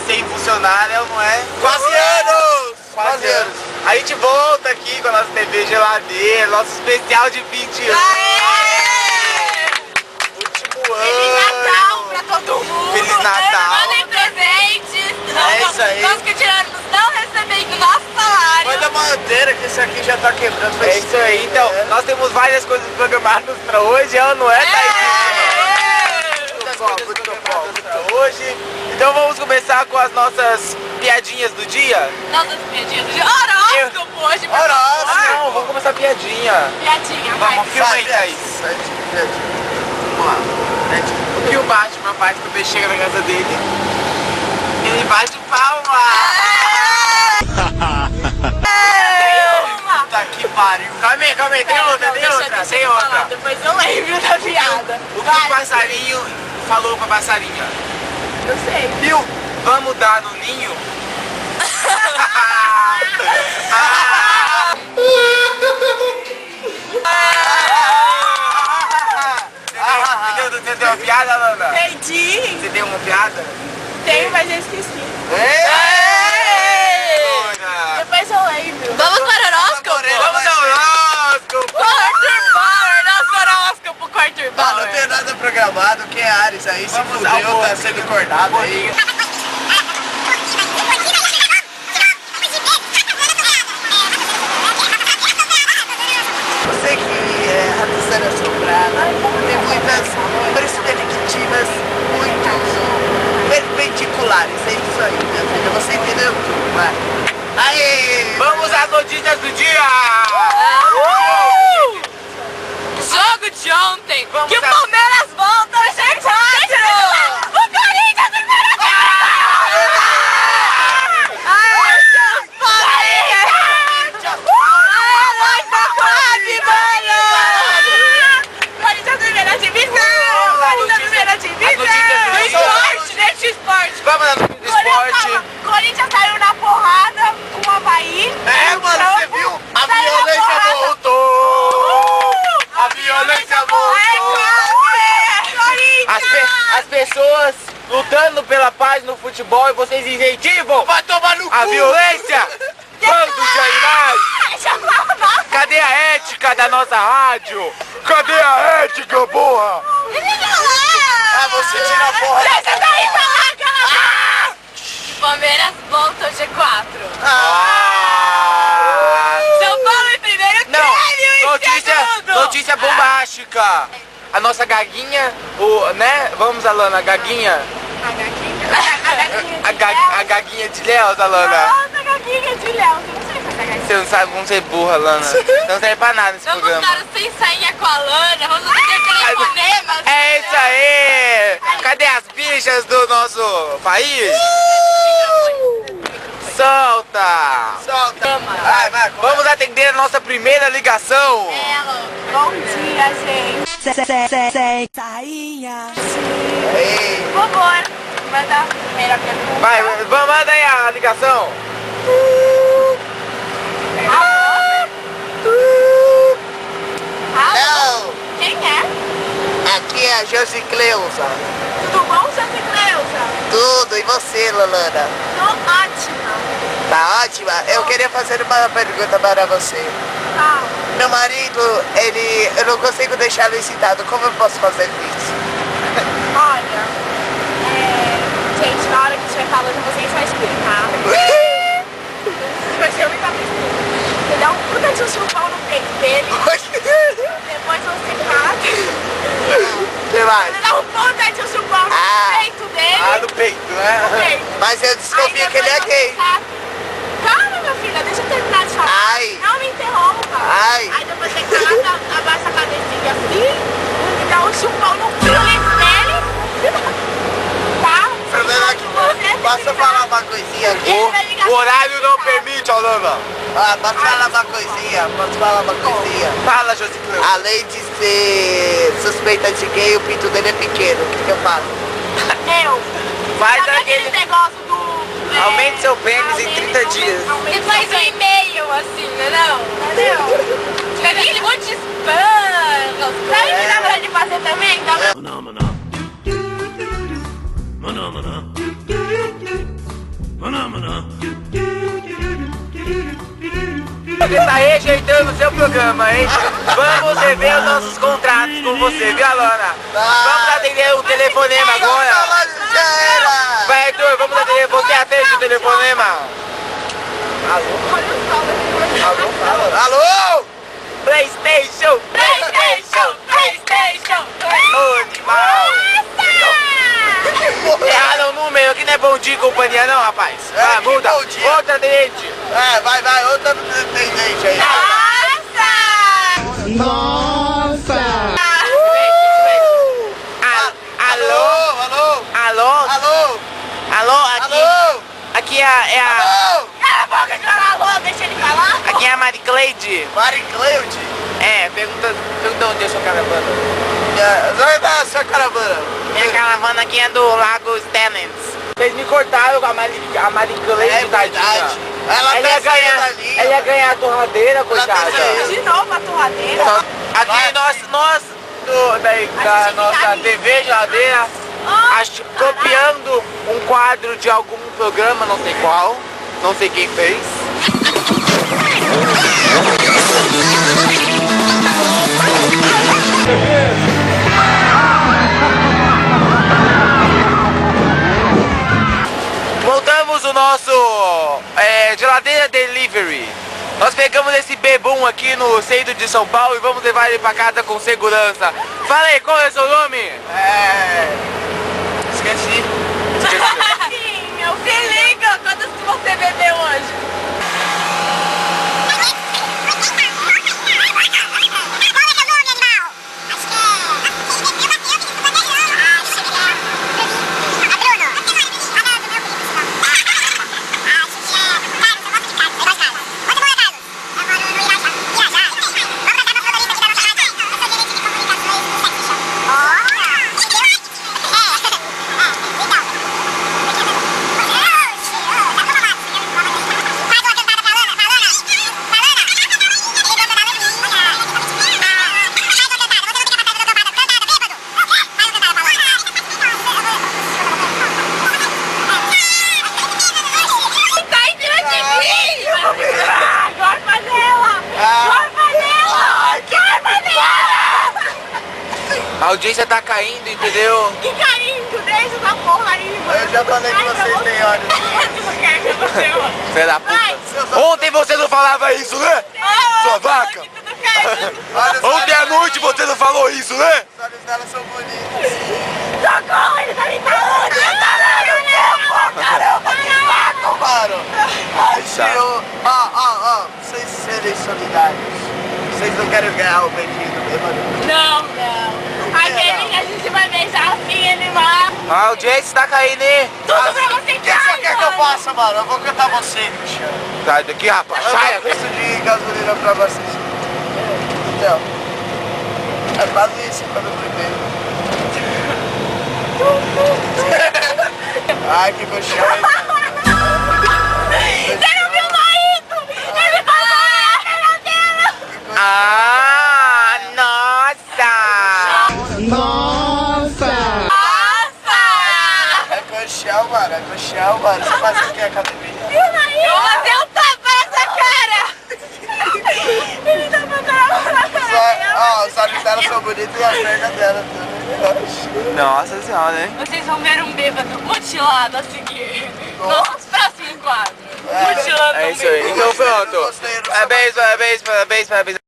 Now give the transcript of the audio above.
sem funcionar, né? Não é? Quase anos! Quase anos. A gente volta aqui com a nossa TV geladeira, nosso especial de 20 anos. Último ano. Feliz Natal pra todo mundo. Feliz Natal. Mandem presentes. É isso aí. Nós que tiramos não recebendo nosso salário. Manda madeira que esse aqui já tá quebrando. É isso aí. Então, nós temos várias coisas programadas pra hoje. É ou não é, Thaís? Muitas coisas programadas pra hoje. Então vamos começar com as nossas piadinhas do dia. Nossas piadinhas do dia. Horóscopo hoje. Não, vamos começar a piadinha. Piadinha, vai. Vamos, filma aí, Thaís. Vamos lá. O que o Batman faz quando ele chega na casa dele? Ele bate palma! Puta que pariu! Calma aí, tem outra, Deixa eu falar, depois eu lembro da piada. O que o passarinho falou pra passarinha? Eu sei. Viu? Vamos dar no ninho? Você tem uma piada, Lana? Entendi. Você tem uma piada? Tenho, mas eu esqueci. Depois eu lembro. Vamos para o horóscopo? Vamos ao horóscopo! Quarter Power, nosso horóscopo Quarter Não Power. tem nada programado, quem é Ares aí, se Vamos fudeu, ao tá sendo cortado aí. Você que é rato assombrada, tem muitas perspectivas muito perpendiculares, é isso aí, minha filha, você entendeu tudo, vai. Aê! Vamos às notícias do dia! Jogo de ontem, Vamos que o a- Palmeiras volta ao G4! O Corinthians empata! Ai, seus Palmeiras! Ai, tá quase, mano! Corinthians primeira divisão! Corinthians primeira divisão! Esporte, deixa o esporte! Vamos na notícia do esporte! Corinthians saiu na porrada com o Avaí! É, mano, você viu? A violência voltou! A violência voltou! As pessoas lutando pela paz no futebol e vocês incentivam Vai tomar no cu! a violência! Bando de animais! Deixa eu falar! Cadê a ética da nossa rádio? Cadê a ética, porra? Ah, você tira a porra! Deixa daí falar, cara! Palmeiras volta ao G4. São Paulo em primeiro, Não, Grêmio em segundo. notícia bombástica! A nossa gaguinha, né? Vamos, Alana, a gaguinha. A gaguinha de Léo, Alana. Nossa, a gaguinha de Léo. Você não sei fazer gaguinha. Você não sabe como ser burra, Alana. Você não serve pra nada nesse Vamos programa. dar o sem sainha com a Lana, vamos fazer telefonemas. É isso aí! Cadê as bichas do nosso país? Solta! Solta! Vai, Vamos atender a nossa primeira ligação! Bom dia, gente. Sainha. Ei, Por favor, manda a primeira pergunta. Vai, manda aí a ligação! Alô? não! Quem é? Aqui é a Josi Cleusa. Tudo bom, Santa Cleusa? Tudo, e você, Lolana? Tô ótima. Tá ótima? Eu queria fazer uma pergunta para você. Tá. Meu marido, eu não consigo deixá-lo excitado, como eu posso fazer isso? Olha, gente, na hora que estiver falando, vocês vão explicar. Vai ser muita besteira. Você dá um puta de um chupão no peito dele, depois você cata. que mais? Você dá um puta de um chupão no peito dele. No peito, né? No peito. Mas eu Aí desconfio que ele é depois gay. você cata. Calma, minha filha, deixa eu terminar de falar. Ai. Não me interrompa. Ai. Aí depois você cata, abaixa a cabecinha assim, e dá um chupão no peito dele. Tá? Fernanda, Você posso fica- falar uma coisinha aqui? Ele vai ligar O horário não permite, Alana! Ah, posso falar uma coisinha? Posso falar uma coisinha? Fala, Josi Cleusa! Além de ser suspeita de gay, o pinto dele é pequeno. O que eu faço? Faz Sabe aquele aquele... negócio do... Aumente seu pênis em 30 dias. E faz um e-mail assim, não? Entendeu? Fica aquele monte de spam. Sabe o que dá pra ele fazer também? Dá pra... Você está rejeitando o seu programa, hein? Vamos rever os nossos contratos com você, viu, Alana? Vamos atender o telefonema agora. Vai, Arthur, vamos atender. Você atende o telefonema. Alô? Alô, fala. Alô? PlayStation! PlayStation! PlayStation! Ô, animal! Erraram o número, que não é Bom Dia e Companhia não, rapaz. Vai, muda. Outra atendente. Vai, outra atendente aí. Nossa! Alô? Aqui é a... Cala a boca, cala, deixa ele falar. Aqui é a Maricleide. Maricleide? É, pergunta onde é a sua caravana. Onde é a sua caravana? Minha caravana aqui é do Lago Stellens. Vocês me cortaram com a Maricleide, tadinha. Ela ia ganhar a torradeira, coitada. De novo a torradeira. Aqui nós da nossa TV geladeira, copiando um quadro de algum programa, não sei qual, não sei quem fez. Montamos o nosso geladeira delivery. Nós pegamos esse bebum aqui no centro de São Paulo e vamos levar ele pra casa com segurança. Fala aí, qual é o seu nome? Esqueci. Sim, meu filhinho, quantas que você bebeu hoje? A audiência tá caindo, entendeu? Que caindo, deixa essa porra aí, mano. Eu já falei que vocês têm olhos. Filha da puta. Ontem você não falava isso, né? Sua vaca. Ontem à noite você não falou isso, né? Os olhos dela são bonitos. Socorro, ele tá me falando. Ele tá no tempo, caramba, que saco. Parou. Vocês serem solidários. Vocês não querem ganhar o beijinho do bêbado? Não. Aquele que a gente vai beijar assim, ele vai. A audiência tá caindo, hein? Tudo pra você O que você quer que eu faça, mano? Eu vou cantar você, Cristiano. Sai daqui, rapaz. Eu Sai. dou preço de gasolina pra vocês. Então, é quase isso quando eu primeiro. Ai, que coxão. Você não viu o marido? Ele passou a câmera dela. Ah, nossa! Nossa! É coxão, mano. Você faz o que, academia? Viu, marido? Eu vou fazer um tapa nessa cara. Ele tá botando na cara dela. Os olhos dela são bonitos e as pernas dela também. Nossa senhora, hein? Vocês vão ver um bêbado mutilado a seguir. Nossos próximos quadros. Mutilando É isso aí. Então pronto. Parabéns.